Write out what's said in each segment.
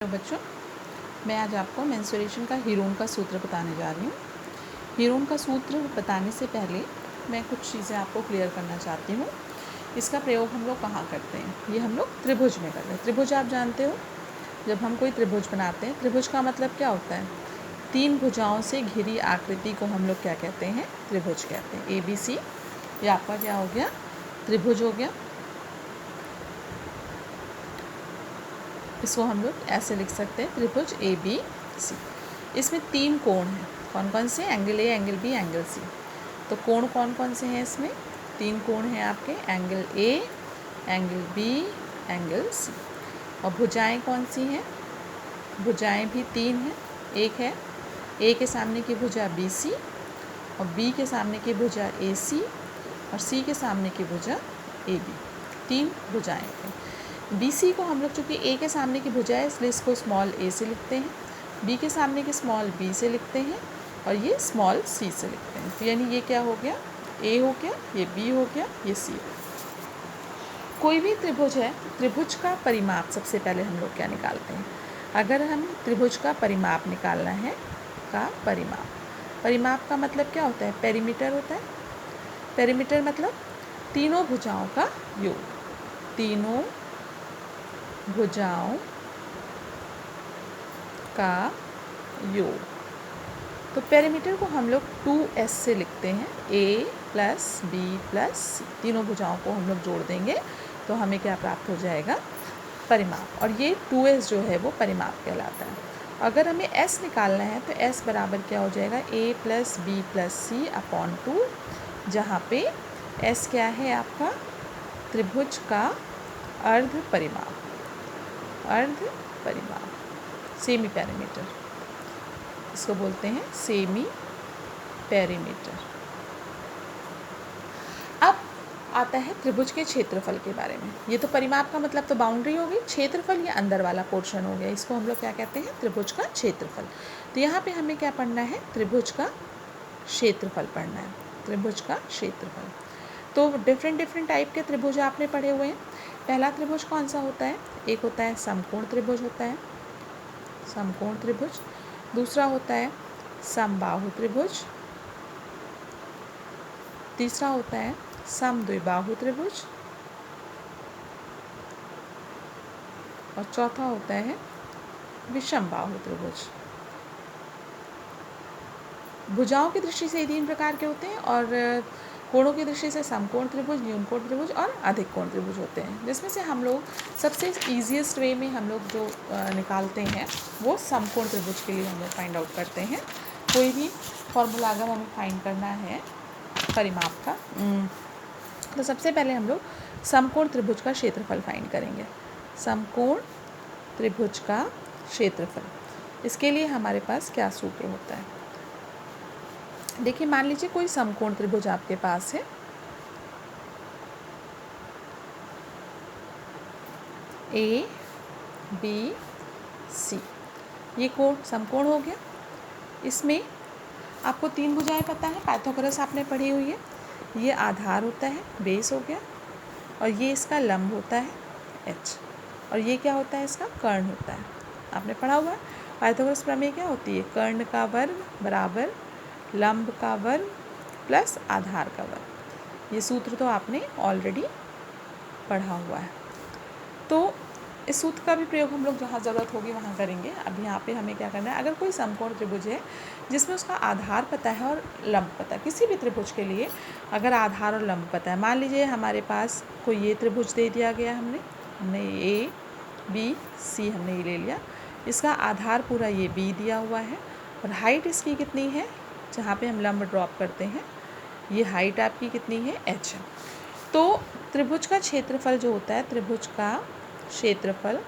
Hello बच्चों, मैं आज आपको मेंस्ट्रुएशन का हीरोन का सूत्र बताने जा रही हूँ। हीरोन का सूत्र बताने से पहले मैं कुछ चीज़ें आपको क्लियर करना चाहती हूँ। इसका प्रयोग हम लोग कहाँ करते हैं? ये हम लोग त्रिभुज में करते हैं। त्रिभुज आप जानते हो, जब हम कोई त्रिभुज बनाते हैं, त्रिभुज का मतलब क्या होता है? 3 भुजाओं से घिरी आकृति को हम लोग क्या कहते हैं? त्रिभुज कहते हैं। ABC ये आपका क्या हो गया? त्रिभुज हो गया। इसको हम लोग ऐसे लिख सकते हैं, त्रिभुज ABC। इसमें 3 कोण हैं। कौन कौन से? Angle A, angle B, angle C। तो कोण कौन कौन से हैं इसमें? 3 कोण हैं आपके, angle A, angle B, angle C। और भुजाएं कौन सी हैं? भुजाएं भी 3 हैं। एक है A के सामने की भुजा BC, और B के सामने की भुजा AC, और C के सामने की भुजा AB। 3 भुजाएं हैं। BC को हम लोग चूँकि A के सामने की भुजा है इसलिए इसको स्मॉल a से लिखते हैं, B के सामने की स्मॉल b से लिखते हैं, और ये स्मॉल c से लिखते हैं। तो यानी ये क्या हो गया? A हो गया, ये B हो गया, ये C हो गया। कोई भी त्रिभुज है, त्रिभुज का परिमाप सबसे पहले हम लोग क्या निकालते हैं? अगर हम त्रिभुज का परिमाप निकालना है, परिमाप का मतलब क्या होता है? पेरीमीटर होता है। पेरीमीटर मतलब तीनों भुजाओं का योग, तीनों भुजाओं का योग। तो पेरीमीटर को हम लोग 2s से लिखते हैं, A plus B plus C। तीनों भुजाओं को हम लोग जोड़ देंगे तो हमें क्या प्राप्त हो जाएगा? परिमाप। और ये 2s जो है वो परिमाप कहलाता है। अगर हमें s निकालना है तो s बराबर क्या हो जाएगा? A plus B plus C upon 2, जहाँ पे s क्या है आपका? त्रिभुज का अर्ध परिमाप, सेमी पेरीमीटर, इसको बोलते हैं सेमी पेरीमीटर। अब आता है त्रिभुज के क्षेत्रफल के बारे में। ये तो परिमाप का मतलब तो बाउंड्री हो गई, क्षेत्रफल ये अंदर वाला पोर्शन हो गया। इसको हम लोग क्या कहते हैं? त्रिभुज का क्षेत्रफल। तो यहाँ पे हमें क्या पढ़ना है? त्रिभुज का क्षेत्रफल पढ़ना है, त्रिभुज का क्षेत्रफल। तो डिफरेंट टाइप के त्रिभुज आपने पढ़े हुए हैं। पहला त्रिभुज कौन सा होता है? एक होता है समकोण त्रिभुज होता है, समकोण त्रिभुज। दूसरा होता है समबाहु त्रिभुज। तीसरा होता है समद्विबाहु त्रिभुज। और चौथा होता है विषमबाहु त्रिभुज। भुजाओं की दृष्टि से 3 प्रकार के होते हैं, और कोणों की दृष्टि से समकोण त्रिभुज, न्यूनकोण त्रिभुज और अधिक कोण त्रिभुज होते हैं। जिसमें से हम लोग सबसे ईजीएस्ट वे में हम लोग जो निकालते हैं वो समकोण त्रिभुज के लिए हम लोग फाइंड आउट करते हैं। कोई भी फॉर्मूला अगर हमें फाइंड करना है परिमाप का, तो सबसे पहले हम लोग समकोण त्रिभुज का क्षेत्रफल फाइंड करेंगे। समकोण त्रिभुज का क्षेत्रफल, इसके लिए हमारे पास क्या सूत्र होता है? देखिए, मान लीजिए कोई समकोण त्रिभुज आपके पास है, A B C। ये कोण समकोण हो गया। इसमें आपको 3 भुजाएं पता है, पाइथागोरस आपने पढ़ी हुई है। ये आधार होता है, बेस हो गया, और ये इसका लंब होता है H, और ये क्या होता है? इसका कर्ण होता है। आपने पढ़ा हुआ है। पाइथागोरस प्रमेय क्या होती है? कर्ण का वर्ग बराबर लंब का वर्ग प्लस आधार का वर्ग। ये सूत्र तो आपने ऑलरेडी पढ़ा हुआ है। तो इस सूत्र का भी प्रयोग हम लोग जहाँ ज़रूरत होगी वहाँ करेंगे। अब यहाँ पे हमें क्या करना है? अगर कोई समकोण त्रिभुज है जिसमें उसका आधार पता है और लंब पता है, किसी भी त्रिभुज के लिए अगर आधार और लंब पता है, मान लीजिए हमारे पास कोई ये त्रिभुज दे दिया गया, हमने A B C हमने ये ले लिया। इसका आधार पूरा ये B दिया हुआ है, और हाइट इसकी कितनी है? जहाँ पे हम लंब ड्रॉप करते हैं, ये हाइट आपकी कितनी है? H है। तो त्रिभुज का क्षेत्रफल जो होता है, त्रिभुज का क्षेत्रफल,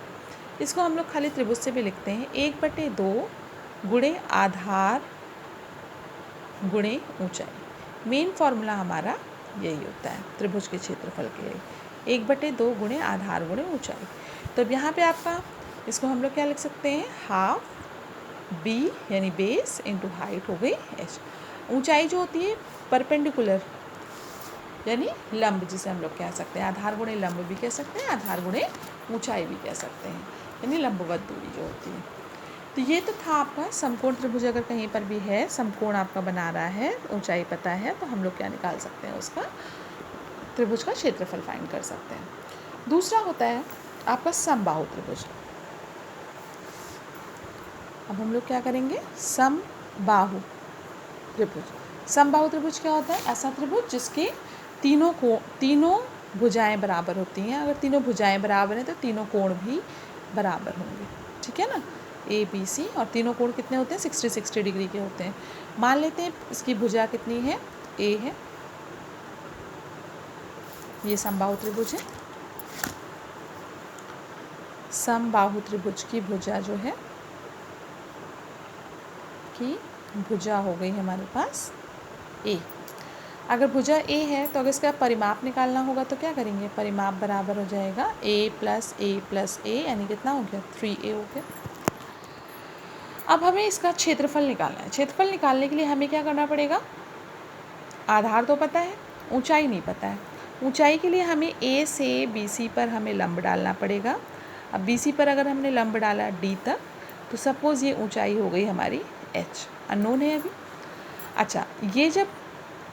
इसको हम लोग खाली त्रिभुज से भी लिखते हैं, 1/2 गुणे आधार गुणे ऊंचाई। मेन फॉर्मूला हमारा यही होता है त्रिभुज के क्षेत्रफल के लिए, 1/2 गुणे आधार गुणे ऊंचाई। तो अब यहाँ पे आपका इसको हम लोग क्या लिख सकते हैं? हाफ B यानी बेस इंटू हाइट हो गई H। ऊंचाई जो होती है परपेंडिकुलर यानी लंब, जिसे हम लोग कह सकते हैं, आधार गुणे लंब भी कह सकते हैं, आधार गुणे ऊंचाई भी कह सकते हैं। यानी लंबवत दूरी जो होती है। तो ये तो था आपका समकोण त्रिभुज। अगर कहीं पर भी है समकोण आपका बना रहा है, ऊंचाई पता है, तो हम लोग क्या निकाल सकते हैं, उसका त्रिभुज का क्षेत्रफल फाइंड कर सकते हैं। दूसरा होता है आपका समबाहु त्रिभुज। अब हम लोग क्या करेंगे, समबाहु त्रिभुज। समबाहु त्रिभुज क्या होता है, ऐसा त्रिभुज जिसके तीनों भुजाएं बराबर होती हैं। अगर तीनों भुजाएं बराबर हैं तो तीनों कोण भी बराबर होंगे, ठीक है ना, ए बी सी। और तीनों कोण कितने होते हैं, 60 डिग्री के होते हैं। मान लेते हैं इसकी भुजा कितनी है, ए है। ये समबाहु त्रिभुज है। समबाहु त्रिभुज की भुजा जो है, की भुजा हो गई हमारे पास ए। अगर भुजा ए है तो अगर इसका परिमाप निकालना होगा तो क्या करेंगे, परिमाप बराबर हो जाएगा ए प्लस ए, यानी कितना हो गया, 3a हो गया। अब हमें इसका क्षेत्रफल निकालना है। क्षेत्रफल निकालने के लिए हमें क्या करना पड़ेगा, आधार तो पता है, ऊंचाई नहीं पता है। ऊंचाई के लिए हमें ए से बी सी पर हमें लंब डालना पड़ेगा। अब बी सी पर अगर हमने लंब डाला डी तक, तो सपोज़ ये ऊंचाई हो गई हमारी एच, अननोन है अभी। अच्छा, ये जब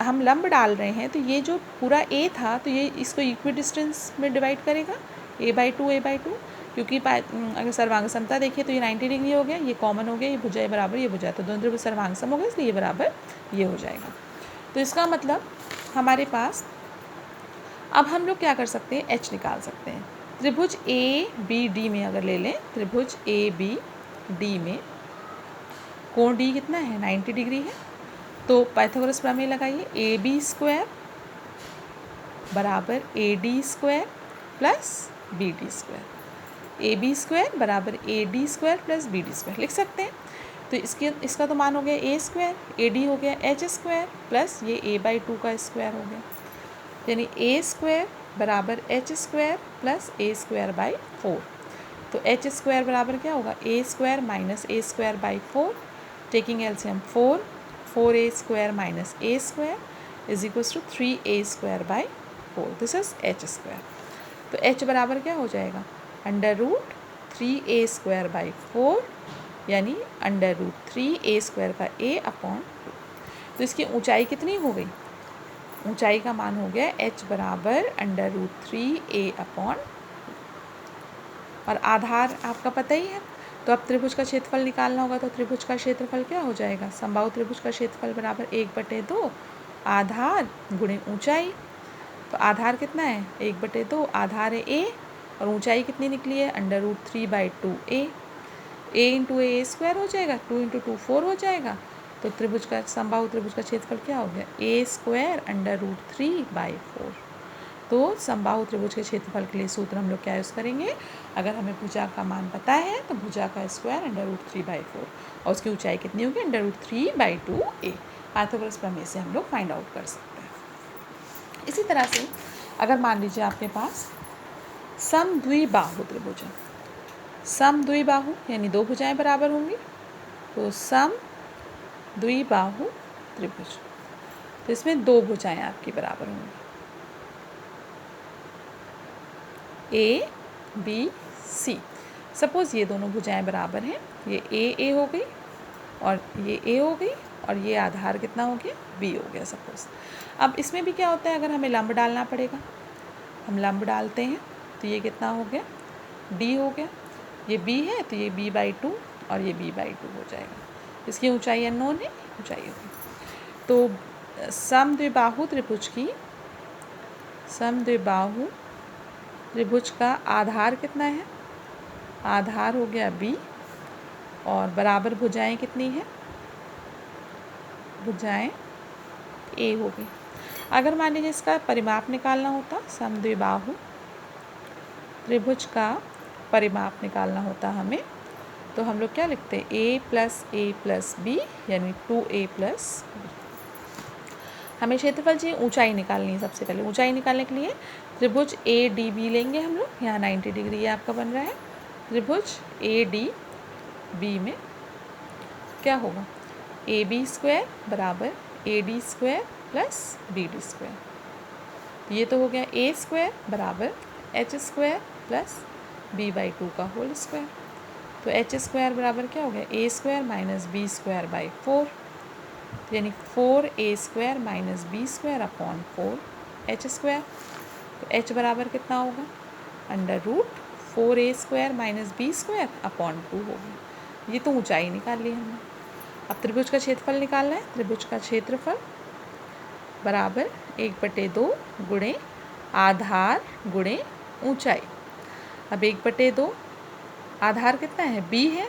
हम लंब डाल रहे हैं तो ये जो पूरा ए था, तो ये इसको इक्वी डिस्टेंस में डिवाइड करेगा, a/2 क्योंकि अगर सर्वांग समता देखिए तो ये 90 डिग्री हो गया, ये कॉमन हो गया, ये भुजा बराबर ये भुजा, तो दोनों त्रिभुज सर्वांग सम हो गए, इसलिए ये बराबर ये हो जाएगा। तो इसका मतलब हमारे पास अब हम लोग क्या कर सकते हैं, एच निकाल सकते हैं। त्रिभुज ए बी डी में अगर ले लें, त्रिभुज ए बी डी में कोण डी कितना है, 90 डिग्री है। तो पाइथागोरस प्रमेय लगाइए, ए बी स्क्वायर बराबर A D square plus B D square. A B square बराबर A D square plus B D square लिख सकते हैं। तो इसका तो मान हो गया ए स्क्वायर, ए डी हो गया एच स्क्वायर प्लस ये a/2 का स्क्वायर हो गया, यानी ए स्क्वायर बराबर H square plus A square by 4। तो एच स्क्वायर बराबर क्या होगा, A square minus A square by 4, taking LCM 4a square minus A square is equals to 3a square by 4। This is H square. तो H बराबर क्या हो जाएगा, √3a square by 4, यानी √3a स्क्वायर का a अपॉन 2। तो इसकी ऊंचाई कितनी हो गई, ऊंचाई का मान हो गया h बराबर √3a अपॉन, और आधार आपका पता ही है। तो अब त्रिभुज का क्षेत्रफल निकालना होगा, तो त्रिभुज का क्षेत्रफल क्या हो जाएगा, समबाहु त्रिभुज का क्षेत्रफल बराबर 1/2 आधार गुणे ऊंचाई। तो आधार कितना है, 1/2, आधार है a, और ऊंचाई कितनी निकली है, √3/2a। a into A square हो जाएगा, 2 इंटू 2 4 हो जाएगा। तो त्रिभुज का समबाहु त्रिभुज का क्षेत्रफल क्या हो गया, a स्क्वायर √3/4। तो समबाहु त्रिभुज के क्षेत्रफल के लिए सूत्र हम लोग क्या यूज़ करेंगे, अगर हमें भुजा का मान पता है तो भुजा का स्क्वायर √3/4 और उसकी ऊंचाई कितनी होगी, √3/2a। पाइथागोरस प्रमेय से हम लोग फाइंड आउट कर सकते हैं। इसी तरह से अगर मान लीजिए आपके पास समद्विबाहु त्रिभुज है, समद्विबाहु यानी दो भुजाएं बराबर होंगी, तो समद्विबाहु त्रिभुज, तो इसमें दो भुजाएं आपकी बराबर होंगी, ए बी सी। सपोज़ ये दोनों भुजाएं बराबर हैं, ये ए हो गई और ये ए हो गई, और ये आधार कितना हो गया, बी हो गया सपोज़। अब इसमें भी क्या होता है, अगर हमें लंब डालना पड़ेगा, हम लंब डालते हैं तो ये कितना हो गया, डी हो गया, ये बी है तो ये b/2 और ये b/2 हो जाएगा। इसकी ऊंचाई अननोन है, ऊंचाई होगी। तो समद्विबाहु त्रिभुज का आधार कितना है, आधार हो गया b, और बराबर भुजाएं कितनी है, भुजाएं a हो गई। अगर मान लीजिए इसका परिमाप निकालना होता, समद्विबाहु त्रिभुज का परिमाप निकालना होता हमें, तो हम लोग क्या लिखते हैं, a प्लस b यानी 2a प्लस b। हमें क्षेत्रफल चाहिए, ऊंचाई निकालनी है। सबसे पहले ऊंचाई निकालने के लिए त्रिभुज ए डी बी लेंगे हम लोग, यहाँ 90 डिग्री ये आपका बन रहा है। त्रिभुज ए डी बी में क्या होगा, ए बी स्क्वायर बराबर A D square plus B D square. ये तो हो गया ए स्क्वायर बराबर एच स्क्वायर प्लस b/2 का होल स्क्वायर। तो एच स्क्वायर बराबर क्या हो गया, A square minus B square by 4, यानी 4a² minus B square upon 4h square. तो h बराबर कितना होगा, √4a² minus B square upon 2 होगी। ये तो ऊंचाई निकाल ली हमने। अब त्रिभुज का क्षेत्रफल निकालना है। त्रिभुज का क्षेत्रफल बराबर 1/2 गुणे आधार गुणे ऊंचाई। अब 1/2 आधार कितना है, b है,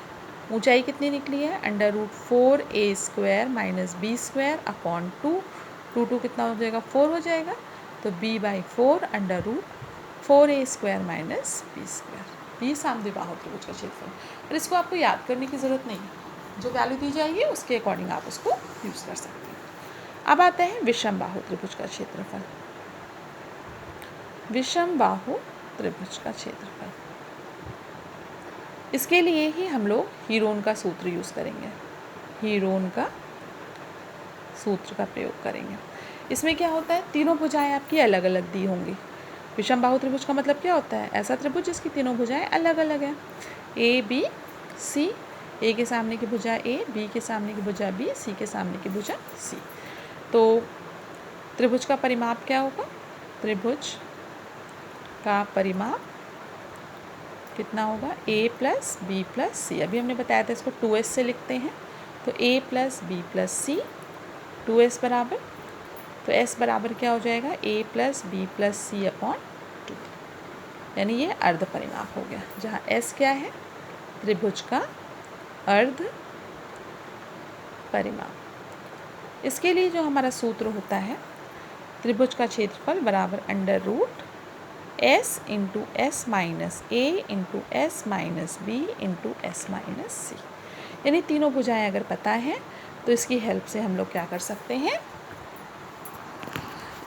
ऊंचाई कितनी निकली है, √4a² minus B square upon 2 कितना हो जाएगा, 4 हो जाएगा। तो b/4 √4a² minus B square. ये समद्विबाहु त्रिभुज का क्षेत्रफल। पर इसको आपको याद करने की ज़रूरत नहीं है, जो वैल्यू दी जाएगी उसके अकॉर्डिंग आप उसको यूज़ कर सकते हैं। अब आते हैं विषमबाहु त्रिभुज का क्षेत्रफल। विषमबाहु त्रिभुज का क्षेत्रफल, इसके लिए ही हम लोग हीरोन का सूत्र यूज़ करेंगे, हीरोन का सूत्र का प्रयोग करेंगे। इसमें क्या होता है, तीनों भुजाएं आपकी अलग अलग दी होंगी। विषमबाहु त्रिभुज का मतलब क्या होता है, ऐसा त्रिभुज जिसकी तीनों भुजाएं अलग अलग हैं, ए बी सी, ए के सामने की भुजा ए, बी के सामने की भुजा बी, सी के सामने की भुजा सी। तो त्रिभुज का परिमाप क्या होगा, त्रिभुज का परिमाप कितना होगा, a प्लस बी प्लस सी। अभी हमने बताया था इसको 2s से लिखते हैं। तो a plus B plus C, 2s बराबर, तो s बराबर क्या हो जाएगा, a plus B plus C upon 2, यानी ये अर्ध परिमाप हो गया, जहाँ s क्या है, त्रिभुज का अर्ध परिमाप। इसके लिए जो हमारा सूत्र होता है, त्रिभुज का क्षेत्रफल बराबर √s into s minus a into s minus b into s minus C. यानी तीनों भुजाएं अगर पता है तो इसकी हेल्प से हम लोग क्या कर सकते हैं,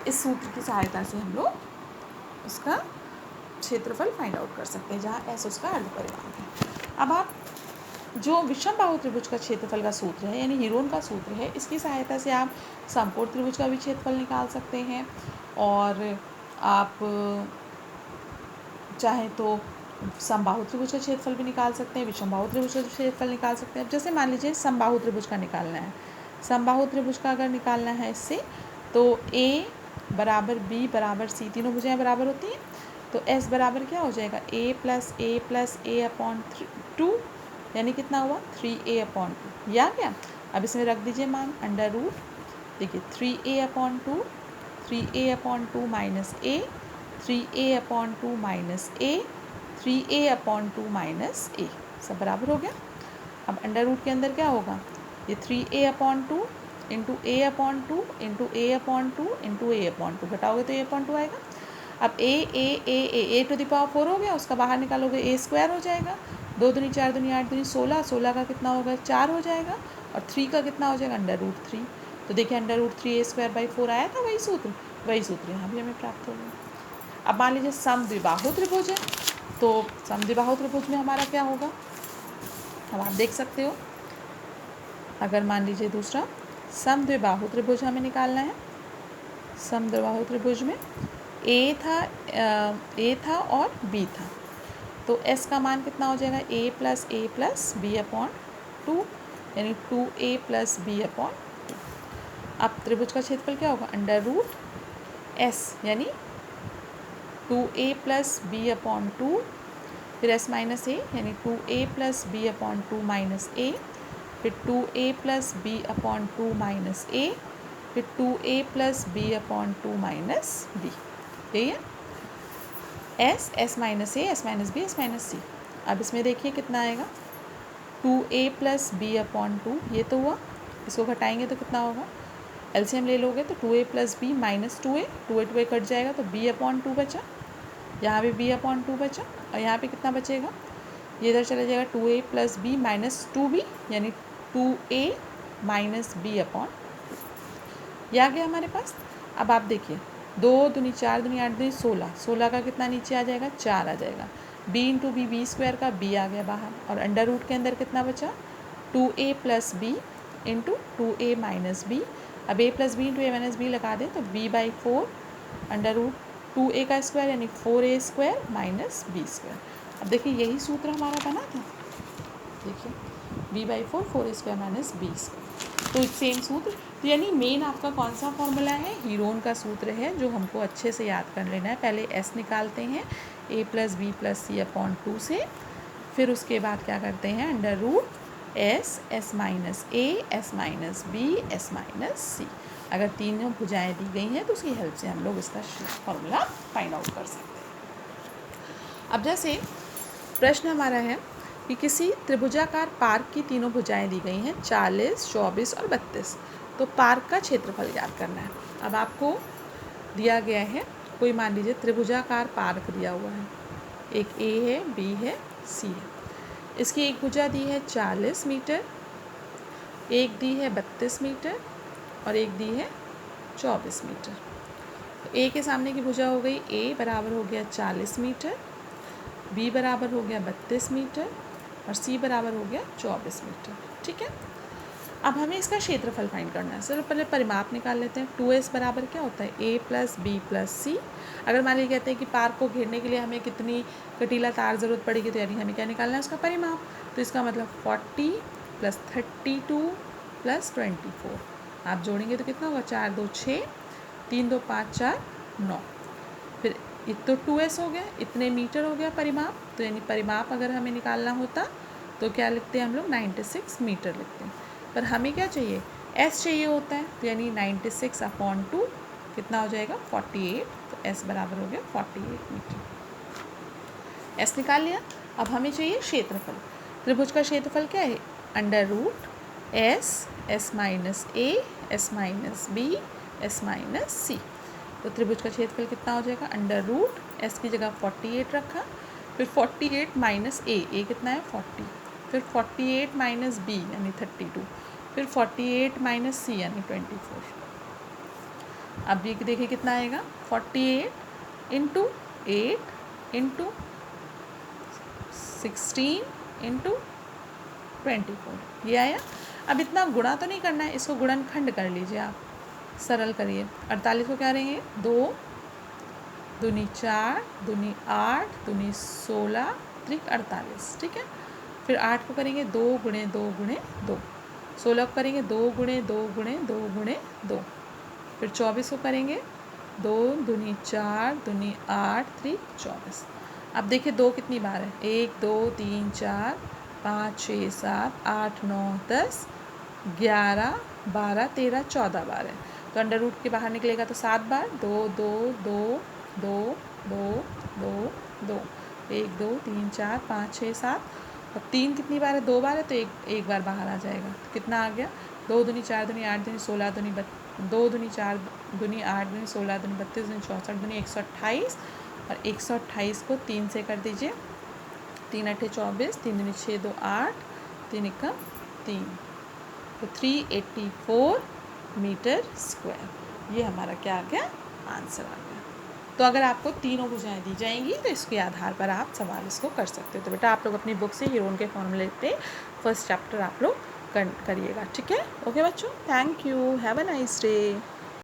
इस सूत्र की सहायता से हम लोग उसका क्षेत्रफल फाइंड आउट कर सकते हैं, जहाँ s उसका अर्ध परिमाप है। अब आप जो विषमबाहु त्रिभुज का क्षेत्रफल का सूत्र है, यानी हीरोन का सूत्र है, इसकी सहायता से आप समकोण त्रिभुज का भी क्षेत्रफल निकाल सकते हैं, और आप चाहे तो समबाहु त्रिभुज का क्षेत्रफल भी निकाल सकते हैं, विषमबाहु त्रिभुज का क्षेत्रफल निकाल सकते हैं। अब जैसे मान लीजिए समबाहु त्रिभुज का निकालना है, समबाहु त्रिभुज का अगर निकालना है इससे, तो a बराबर b बराबर c, तीनों भुजाएं बराबर होती हैं, तो s बराबर क्या हो जाएगा, a प्लस a अपॉन 2, यानी कितना हुआ, 3a अपॉन 2। या क्या, अब इसमें रख दीजिए मान, देखिए 3a upon 2, 3a upon 2 minus a, 3a upon 2 minus a, 3a upon 2 minus a, सब बराबर हो गया। अब √ के अंदर क्या होगा, ये 3a upon 2 into a upon 2 into a upon 2 into a upon 2, घटाओगे तो a अपॉन 2 आएगा। अब a टू द पावर 4 हो गया, उसका बाहर निकालोगे a² हो जाएगा, 2 दूनी 4 दूनी 8 दूनी 16, 16 का कितना होगा, 4 हो जाएगा, और 3 का कितना हो जाएगा, √3। तो देखिए √3a² 4 आया था, वही सूत्र यहाँ भी हमें प्राप्त हो गया। अब मान लीजिए समद्विबाहु त्रिभुज है, तो समद्विबाहु त्रिभुज में हमारा क्या होगा, अब आप देख सकते हो, अगर मान लीजिए दूसरा समद्विबाहु त्रिभुज हमें निकालना है, समद्विबाहु त्रिभुज में a था और b था, तो s का मान कितना हो जाएगा, a प्लस b अपॉन 2, यानी 2a प्लस b अपॉन 2। अब त्रिभुज का क्षेत्रफल क्या होगा, √s, यानी 2a प्लस b अपॉन 2, फिर s माइनस a, यानी 2a plus b upon 2 minus a, फिर 2a plus b upon 2 minus a, फिर 2a plus b upon 2 minus b। यही है s minus a, s minus b, s minus c। अब इसमें देखिए कितना आएगा, 2a प्लस b अपॉन 2, ये तो हुआ, इसको घटाएंगे तो कितना होगा, एलसीएम ले लोगे तो 2a plus b minus 2a cut जाएगा, तो b अपॉन 2 बचा, यहाँ भी b अपॉन 2 बचा, और यहाँ पे कितना बचेगा, ये इधर चला जाएगा 2a plus b minus 2b, यानी 2a माइनस b अपॉन 2, ये आ गया हमारे पास। अब आप देखिए 2 दूनी 4 दूनी 8 दूनी 16, 16 का कितना नीचे आ जाएगा, 4 आ जाएगा, b इंटू b² का b आ गया बाहर, और √, के अंदर कितना बचा, 2a plus b into 2a minus b। अब a plus b into a minus b लगा दें तो b/4 √2a² यानी 4a² माइनस b²। अब देखिए यही सूत्र हमारा बना था, देखिए b/4 4² - b², तो सेम सूत्र। तो यानी मेन आपका कौन सा फॉर्मूला है, हीरोन का सूत्र है, जो हमको अच्छे से याद कर लेना है। पहले s निकालते हैं a + b + c/2 से, फिर उसके बाद क्या करते हैं √ s - a s - b s - c। अगर तीनों भुजाएं दी गई हैं तो उसकी हेल्प से हम लोग इसका फॉर्मूला फाइंड आउट कर सकते हैं। अब जैसे प्रश्न हमारा है कि किसी त्रिभुजाकार पार्क की तीनों भुजाएं दी गई हैं 40, 24 और 32, तो पार्क का क्षेत्रफल ज्ञात करना है। अब आपको दिया गया है, कोई मान लीजिए त्रिभुजाकार पार्क दिया हुआ है, एक ए है, बी है, सी है। इसकी एक भुजा दी है 40 मीटर, एक दी है 32 मीटर और एक दी है 24 मीटर। तो ए के सामने की भुजा हो गई ए बराबर हो गया 40 मीटर, बी बराबर हो गया 32 मीटर और सी बराबर हो गया 24 मीटर। ठीक है, अब हमें इसका क्षेत्रफल फाइंड करना है। चलो पहले परिमाप निकाल लेते हैं। 2s बराबर क्या होता है, a + b + c। अगर मान लीजिए कहते हैं कि पार्क को घेरने के लिए हमें कितनी कटीला तार ज़रूरत पड़ेगी, तो यानी हमें क्या निकालना है उसका परिमाप। तो इसका मतलब 40 + 32 + 24, आप जोड़ेंगे तो कितना होगा, 4 2 6, 3 2 5 4 9। फिर तो 2s हो गया, इतने मीटर हो गया परिमाप। तो यानी परिमाप अगर हमें निकालना होता तो क्या लिखते हैं हम लोग, 96 मीटर लिखते हैं। पर हमें क्या चाहिए, s चाहिए होता है, तो यानी 96/2 कितना हो जाएगा, 48। तो s बराबर हो गया 48 मीटर। s निकाल लिया। अब हमें चाहिए क्षेत्रफल। त्रिभुज का क्षेत्रफल क्या है, √ s s - a s - b s - c। तो त्रिभुज का क्षेत्रफल कितना हो जाएगा, √ s की जगह 48 रखा, फिर 48 - a कितना है 40, फिर 48 - b यानी 32, फिर 48 - c यानी 24। अब ये देखिए कितना आएगा, 48 × 8 × 16 × 24, ये आया। अब इतना गुणा तो नहीं करना है, इसको गुणनखंड कर लीजिए आप, सरल करिए। 48 को क्या रहेंगे, 2 दूनी 4 दूनी 8 दूनी 16 त्रिक 48। ठीक है, फिर 8 को करेंगे 2 × 2 × 2, 16 को करेंगे 2 × 2 × 2 × 2, फिर 24 को करेंगे 2 दूनी 4 दूनी 8 त्रिक 24। अब देखिए 2 कितनी बार है, 1 2 3 4 5 6 7 8 9 10 11 12 13 14 बार है। तो अंडर रूट के बाहर निकलेगा तो 7 बार, 2 2 2 2 2 2 2 1 2 3 4 5 6 7 और 3 कितनी बार है, 2 बार है, तो एक बार बाहर आ जाएगा। तो कितना आ गया, 2 दूनी 4 दूनी 8 दूनी 16 दूनी 2 दूनी 4 दूनी 8 दूनी 16 दूनी 32 दूनी 64 दूनी 128, और 128 को 3 से कर दीजिए, 3 8 24, 3 दूनी 6 2 8, 3 1 3, तो 384 मीटर स्क्वायर। ये हमारा क्या आ गया, आंसर आ गया। तो अगर आपको तीनों भुजाएं दी जाएंगी तो इसके आधार पर आप सवाल इसको कर सकते हो। तो बेटा आप लोग अपनी बुक से हीरोन के फॉर्मूले पे फर्स्ट चैप्टर आप लोग करिएगा। ठीक है, ओके बच्चों, thank you, have a nice day.